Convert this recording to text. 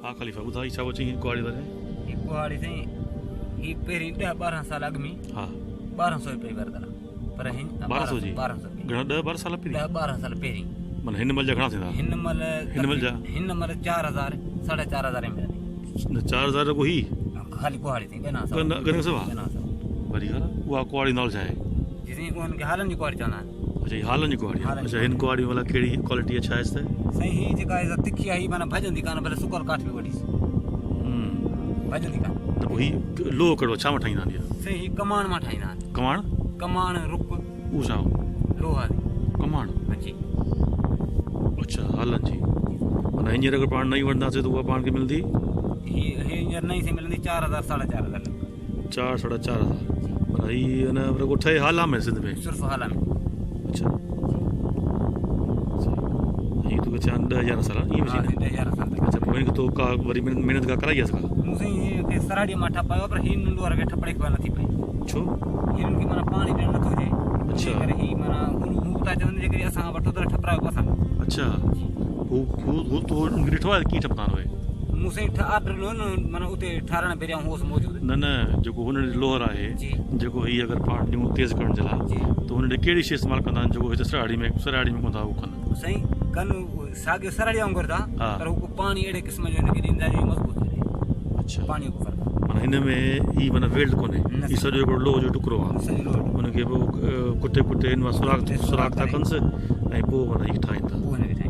हा ख़लीफ़ा ॿुधाई छा चई कुआड़ी बारे में? ही कुआड़ी साईं ही पहिरीं 10-12 साल अॻु में हा 1200 रुपए वरतला पर हिन 1200 जी 1200 घणा 10-12 साल पहिरीं 10-12 साल पहिरीं माना हिन महिल जा घणा थींदा? हिन महिल जा 4000 4.5 में 4000 को ही खाली कुआड़ी साईं बिना गन सवा बिना वरी ॻाल्हि उहा कुआड़ी नाल छा आहे? जिसमें उनके हालन जी कुआड़ी चवंदा आहिनि अच्छा ही हालनि जी कुआड़ी हालनि जी अच्छा हिन कुआड़ी वाला कहिड़ी क्वालिटी छा आहे त? साईं ही जेका आहे तिखी आहे ही माना भॼंदी कान भले सुकल काठ बि वठी भॼंदी कान त पोइ ही लोह कहिड़ो छा मां ठाहींदा आहिनि? साईं ही कमाण मां ठाहींदा आहिनि कमाण कमाण रुक उहो छा लोहा जी कमाण जी अच्छा हालनि जी माना हींअर अगरि पाण नई वठंदासीं त उहा पाण खे मिलंदी ही हींअर नई से मिलंदी 4000 4.5 4-4.5 माना हीअ न रुगो ठहे हाला में सिंध में सिर्फ़ु हाला में अच्छा हीअ तोखे थिया 10,000 साल ईअं हाँ, विझी 10,000 साल तक अच्छा पोइ हिनखे तो का वरी महिनत का कराई आहे मूंखे हीअ सराड़ीअ मां ठपायो पर ही नंढो वारे खे ठपड़े खे नथी पई छो हिननि खे माना पाणी ॾियणु नथो हुजे अच्छा। करे ही माना हू था चवनि जे करे असां वठो त ठपरायो पसंदि अच्छा हू तो उनखे ॾिठो आहे कीअं ठपंदा आहिनि उहे? मूंखे ऑर्डर ॾिनो न माना उते ठाहिण पहिरियां होसि मौजूदु न जेको हुन ॾे लोहर आहे जी जेको हीअ अगरि पाण ॾियूं तेज़ करण जे लाइ जी त हुन ॾे कहिड़ी शइ इस्तेमालु कंदा आहिनि जेको हिते सराड़ी में कंदा उहो कनि? साईं कन साॻियो सराड़ी वांगुरु था हा। पर हू पाणी अहिड़े क़िस्म जो हिनखे ॾींदा जो मज़बूत थिए अच्छा पाणी जो फर्क़ु माना हिन में ही माना वेल्ड कोन्हे न। ही सॼो हिकिड़ो लोह जो टुकड़ो आहे सही लोट हुनखे पोइ कुटे हिन मां सुराख था कनिसि ऐं पोइ माना हीअ ठाहींदा पोइ हिनखे